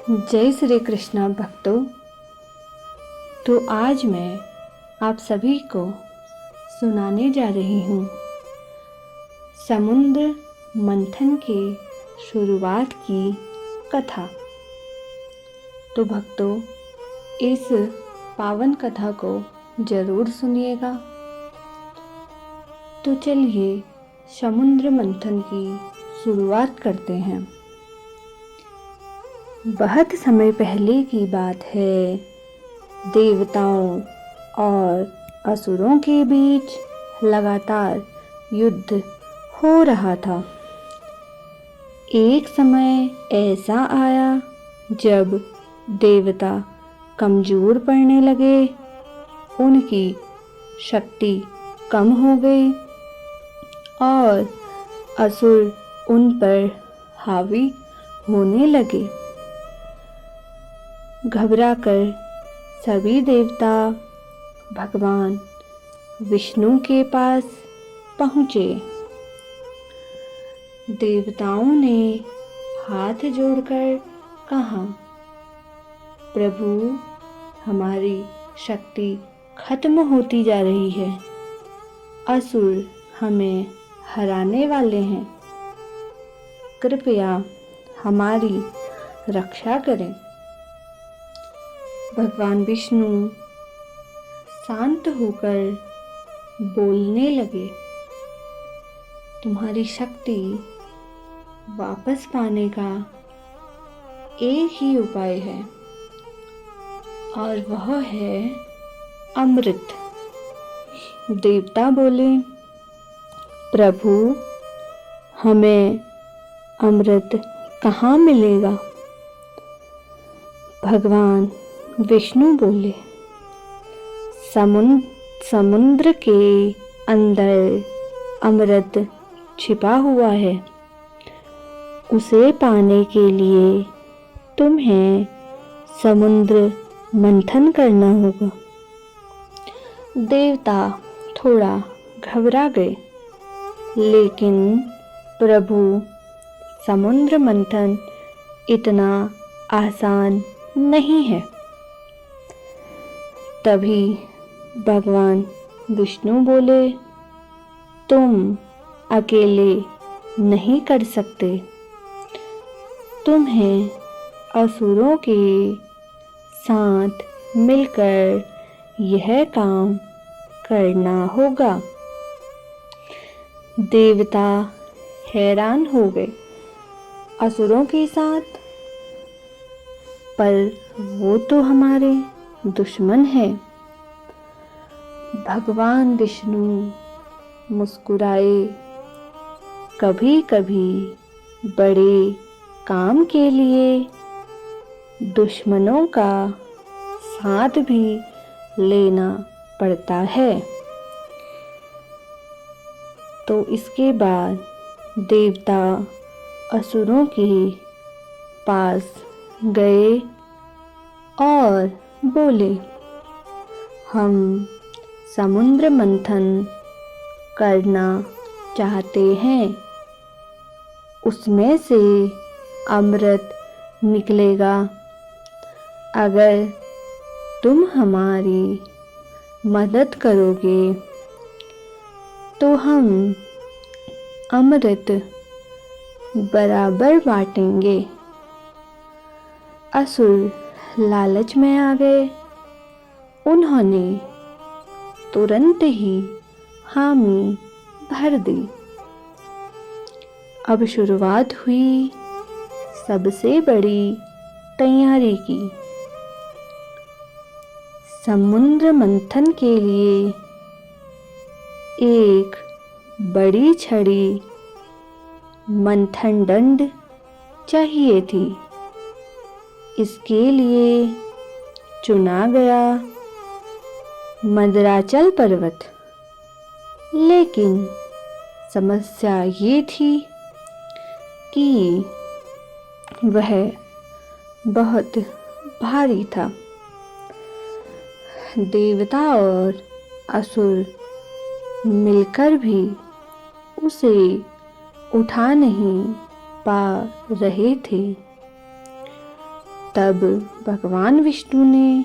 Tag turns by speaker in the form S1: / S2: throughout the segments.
S1: जय श्री कृष्णा भक्तों। तो आज मैं आप सभी को सुनाने जा रही हूँ समुद्र मंथन के शुरुआत की कथा। तो भक्तों, इस पावन कथा को जरूर सुनिएगा। तो चलिए समुद्र मंथन की शुरुआत करते हैं। बहुत समय पहले की बात है। देवताओं और असुरों के बीच लगातार युद्ध हो रहा था। एक समय ऐसा आया जब देवता कमजोर पड़ने लगे, उनकी शक्ति कम हो गई और असुर उन पर हावी होने लगे। घबराकर सभी देवता भगवान विष्णु के पास पहुँचे। देवताओं ने हाथ जोड़कर कहा, प्रभु, हमारी शक्ति खत्म होती जा रही है। असुर हमें हराने वाले हैं। कृपया हमारी रक्षा करें। भगवान विष्णु शांत होकर बोलने लगे, तुम्हारी शक्ति वापस पाने का एक ही उपाय है और वह है अमृत। देवता बोले, प्रभु, हमें अमृत कहाँ मिलेगा? भगवान विष्णु बोले, समुद्र के अंदर अमृत छिपा हुआ है। उसे पाने के लिए तुम्हें समुद्र मंथन करना होगा। देवता थोड़ा घबरा गए, लेकिन प्रभु, समुद्र मंथन इतना आसान नहीं है। तभी भगवान विष्णु बोले, तुम अकेले नहीं कर सकते। तुम्हें असुरों के साथ मिलकर यह काम करना होगा। देवता हैरान हो गए। असुरों के साथ? पर वो तो हमारे दुश्मन है। भगवान विष्णु मुस्कुराए। कभी कभी बड़े काम के लिए दुश्मनों का साथ भी लेना पड़ता है। तो इसके बाद देवता असुरों के पास गए और बोले, हम समुद्र मंथन करना चाहते हैं। उसमें से अमृत निकलेगा अगर तुम हमारी मदद करोगे। तो हम अमृत बराबर बांटेंगे। असुर लालच में आ गए। उन्होंने तुरंत ही हामी भर दी। अब शुरुआत हुई सबसे बड़ी तैयारी की। समुद्र मंथन के लिए एक बड़ी छड़ी, मंथन दंड चाहिए थी। इसके लिए चुना गया मंदराचल पर्वत। लेकिन समस्या ये थी कि वह बहुत भारी था। देवता और असुर मिलकर भी उसे उठा नहीं पा रहे थे। तब भगवान विष्णु ने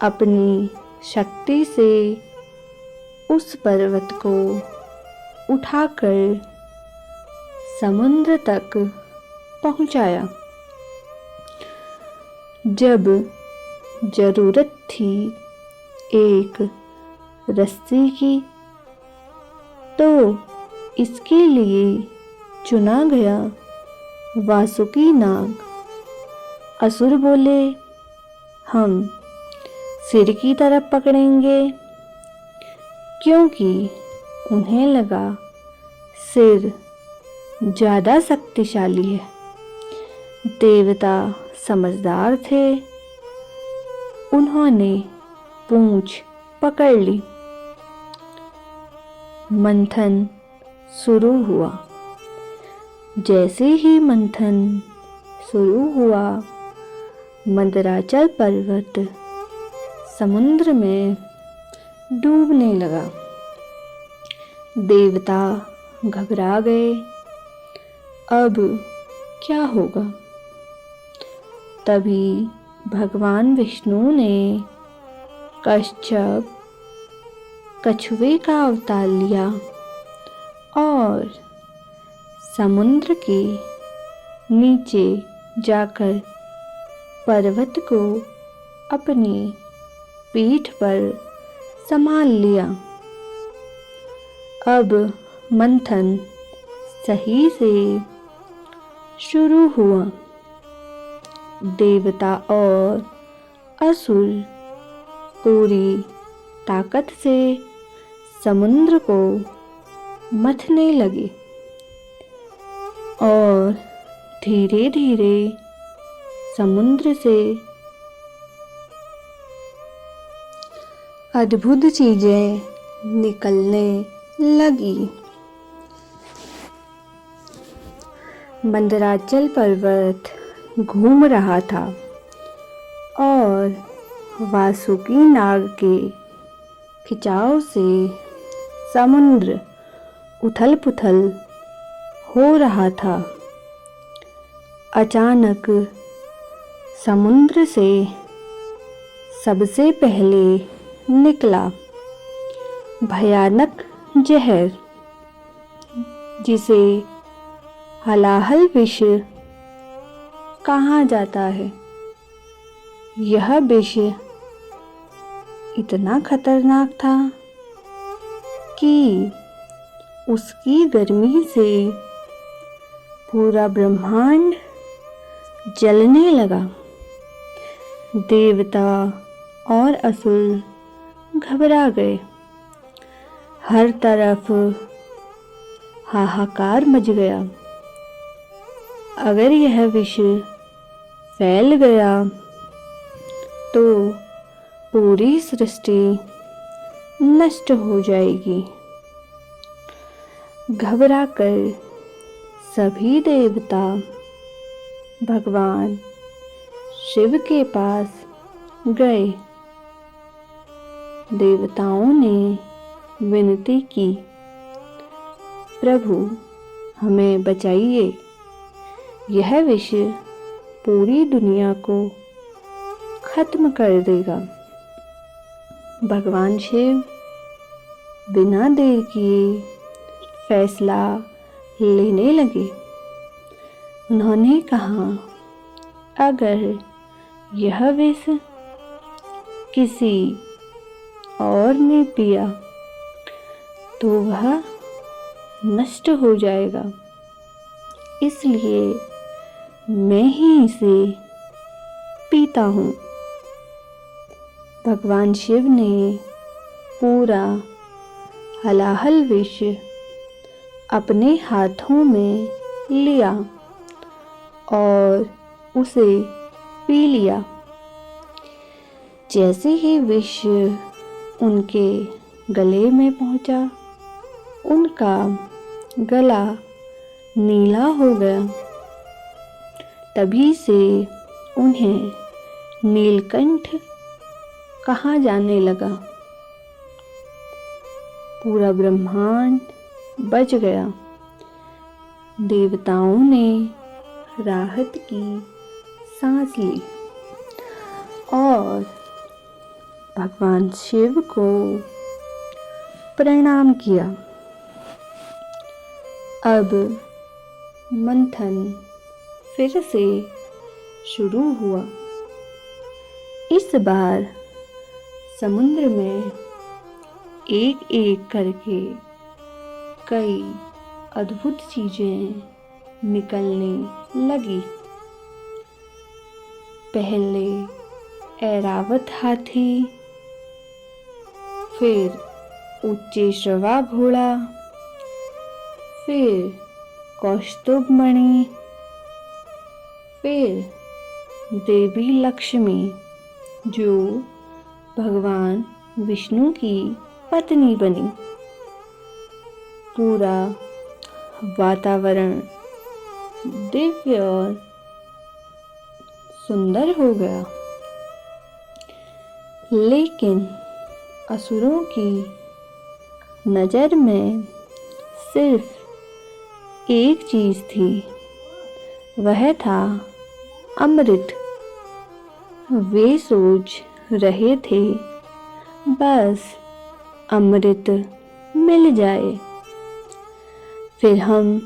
S1: अपनी शक्ति से उस पर्वत को उठाकर समुद्र तक पहुंचाया। जब जरूरत थी एक रस्सी की, तो इसके लिए चुना गया वासुकी नाग। असुर बोले, हम सिर की तरफ पकड़ेंगे, क्योंकि उन्हें लगा सिर ज़्यादा शक्तिशाली है। देवता समझदार थे, उन्होंने पूंछ पकड़ ली। मंथन शुरू हुआ। जैसे ही मंथन शुरू हुआ, मंदराचल पर्वत समुद्र में डूबने लगा। देवता घबरा गए, अब क्या होगा? तभी भगवान विष्णु ने कच्छप कछुए का अवतार लिया और समुद्र के नीचे जाकर पर्वत को अपनी पीठ पर संभाल लिया। अब मंथन सही से शुरू हुआ। देवता और असुर पूरी ताकत से समुद्र को मथने लगे और धीरे धीरे समुद्र से अद्भुत चीजें निकलने लगी। मंदराचल पर्वत घूम रहा था और वासुकी नाग के खिंचाव से समुद्र उथल पुथल हो रहा था। अचानक समुद्र से सबसे पहले निकला भयानक जहर, जिसे हलाहल विष कहा जाता है। यह विष इतना खतरनाक था कि उसकी गर्मी से पूरा ब्रह्मांड जलने लगा। देवता और असुर घबरा गए। हर तरफ हाहाकार मच गया। अगर यह विष फैल गया तो पूरी सृष्टि नष्ट हो जाएगी। घबराकर सभी देवता भगवान शिव के पास गए। देवताओं ने विनती की, प्रभु हमें बचाइए, यह विष पूरी दुनिया को खत्म कर देगा। भगवान शिव बिना देर किए फैसला लेने लगे। उन्होंने कहा, अगर यह विष किसी और ने पिया तो वह नष्ट हो जाएगा, इसलिए मैं ही इसे पीता हूँ। भगवान शिव ने पूरा हलाहल विष अपने हाथों में लिया और उसे पी लिया। जैसे ही विष उनके गले में पहुंचा, उनका गला नीला हो गया। तभी से उन्हें नीलकंठ कहा जाने लगा। पूरा ब्रह्मांड बच गया। देवताओं ने राहत की सांस ली और भगवान शिव को प्रणाम किया। अब मंथन फिर से शुरू हुआ। इस बार समुद्र में एक एक करके कई अद्भुत चीजें निकलने लगी। पहले ऐरावत हाथी, फिर उच्चैश्रवा घोड़ा, फिर कौस्तुभ मणि, फिर देवी लक्ष्मी जो भगवान विष्णु की पत्नी बनी। पूरा वातावरण दिव्य और सुंदर हो गया। लेकिन असुरों की नज़र में सिर्फ एक चीज़ थी, वह था अमृत। वे सोच रहे थे बस अमृत मिल जाए, फिर हम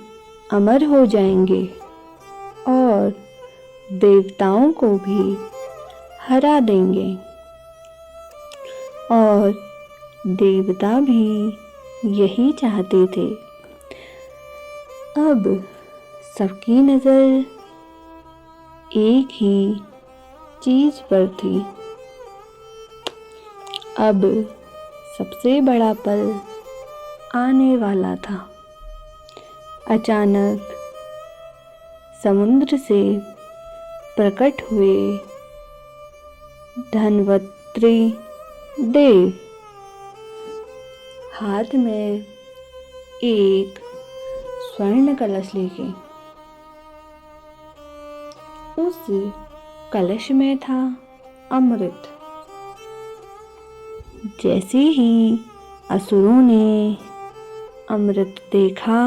S1: अमर हो जाएंगे और देवताओं को भी हरा देंगे। और देवता भी यही चाहते थे। अब सबकी नज़र एक ही चीज़ पर थी। अब सबसे बड़ा पल आने वाला था। अचानक समुद्र से प्रकट हुए धन्वंतरी देव, हाथ में एक स्वर्ण कलश लेके। उस कलश में था अमृत। जैसे ही असुरों ने अमृत देखा,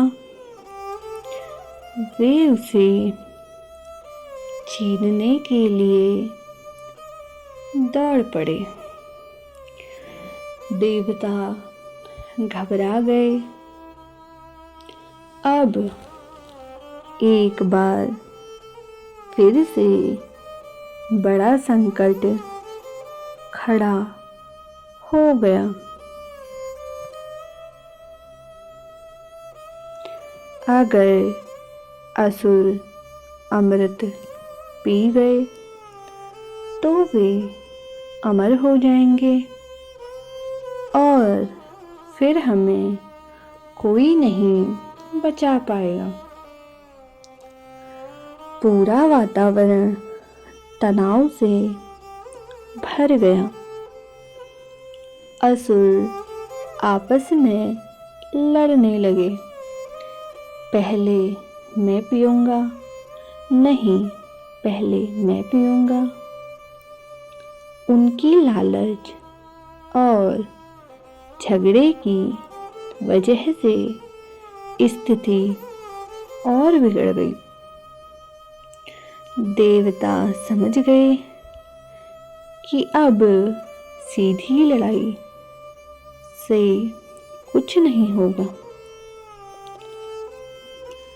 S1: वे उसे छीनने के लिए दौड़ पड़े। देवता घबरा गए। अब एक बार फिर से बड़ा संकट खड़ा हो गया। अगर असुर अमृत पी गए तो वे अमर हो जाएंगे और फिर हमें कोई नहीं बचा पाएगा। पूरा वातावरण तनाव से भर गया। असुर आपस में लड़ने लगे। पहले मैं पीऊँगा, नहीं पहले मैं पीऊँगा। उनकी लालच और झगड़े की वजह से स्थिति और बिगड़ गई। देवता समझ गए कि अब सीधी लड़ाई से कुछ नहीं होगा।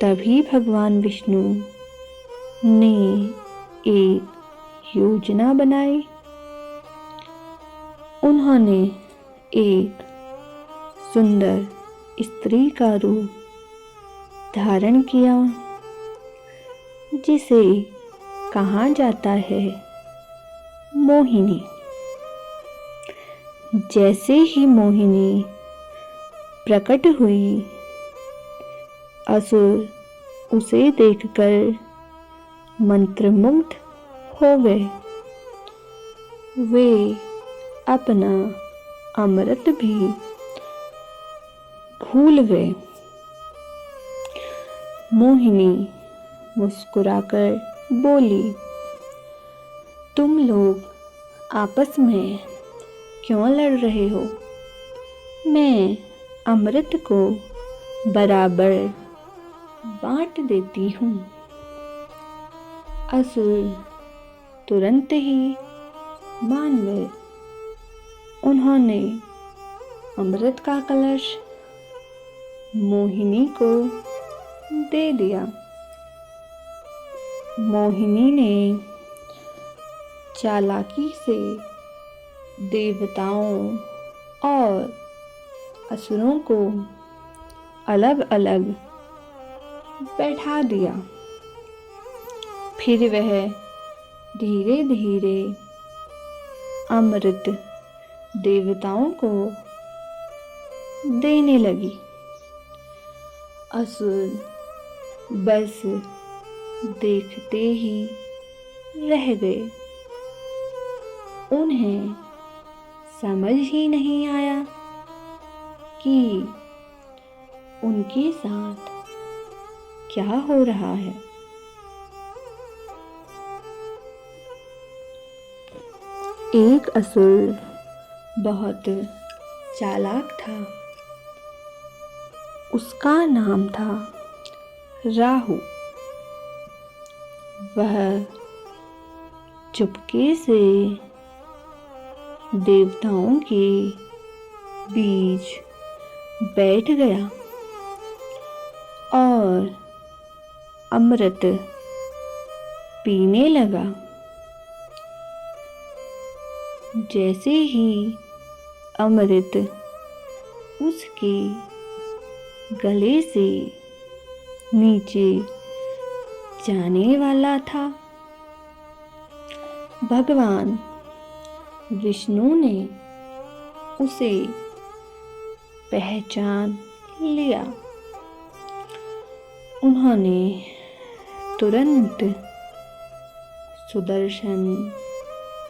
S1: तभी भगवान विष्णु ने एक योजना बनाई। उन्होंने एक सुंदर स्त्री का रूप धारण किया, जिसे कहा जाता है मोहिनी। जैसे ही मोहिनी प्रकट हुई, असुर उसे देखकर मंत्रमुग्ध हो गए। वे अपना अमृत भी भूल गए। मोहिनी मुस्कुराकर बोली, तुम लोग आपस में क्यों लड़ रहे हो? मैं अमृत को बराबर बांट देती हूँ। असुर तुरंत ही मान गए। उन्होंने अमृत का कलश मोहिनी को दे दिया। मोहिनी ने चालाकी से देवताओं और असुरों को अलग अलग बैठा दिया। फिर वह धीरे धीरे अमृत देवताओं को देने लगी। असुर बस देखते ही रह गए। उन्हें समझ ही नहीं आया कि उनके साथ क्या हो रहा है। एक असुर बहुत चालाक था। उसका नाम था राहु। वह चुपके से देवताओं के बीच बैठ गया और अमृत पीने लगा। जैसे ही अमृत उसके गले से नीचे जाने वाला था, भगवान विष्णु ने उसे पहचान लिया। उन्होंने तुरंत सुदर्शन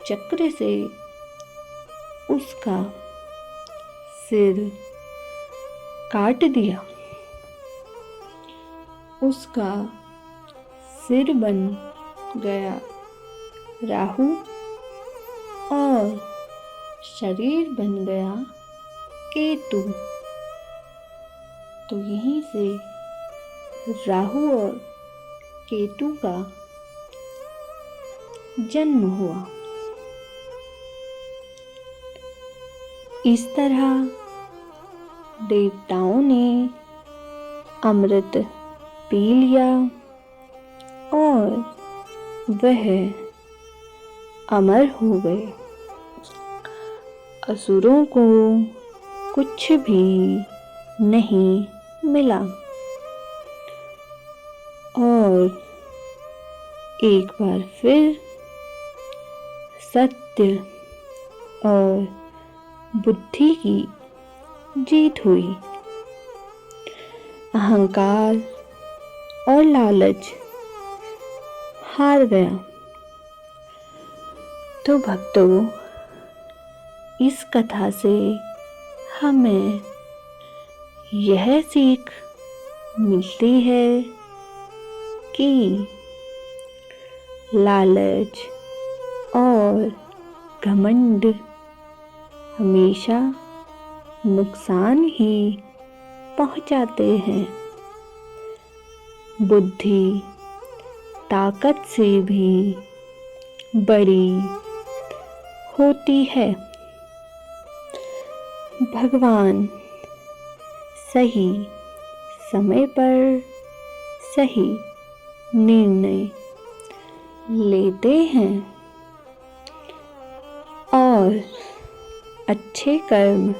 S1: चक्र से उसका सिर काट दिया। उसका सिर बन गया राहु और शरीर बन गया केतु। तो यहीं से राहु और केतु का जन्म हुआ। इस तरह देवताओं ने अमृत पी लिया और वह अमर हो गए। असुरों को कुछ भी नहीं मिला और एक बार फिर सत्य और बुद्धि की जीत हुई। अहंकार और लालच हार गया। तो भक्तों, इस कथा से हमें यह सीख मिलती है कि लालच और घमंड हमेशा नुकसान ही पहुंचाते हैं। बुद्धि ताकत से भी बड़ी होती है। भगवान सही समय पर सही निर्णय लेते हैं और अच्छे कर्म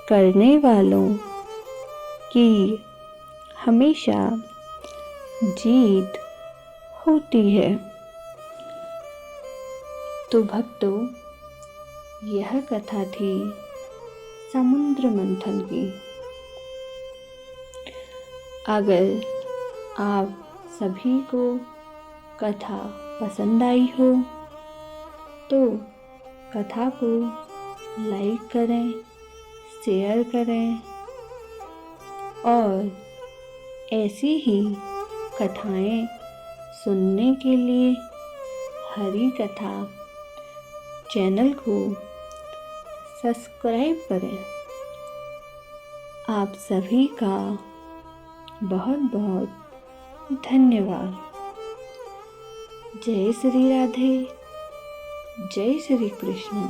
S1: करने वालों की हमेशा जीत होती है। तो भक्तों, यह कथा थी समुद्र मंथन की। अगर आप सभी को कथा पसंद आई हो तो कथा को लाइक करें, शेयर करें और ऐसी ही कथाएं सुनने के लिए हरी कथा चैनल को सब्सक्राइब करें। आप सभी का बहुत बहुत धन्यवाद। जय श्री राधे। जय श्री कृष्ण।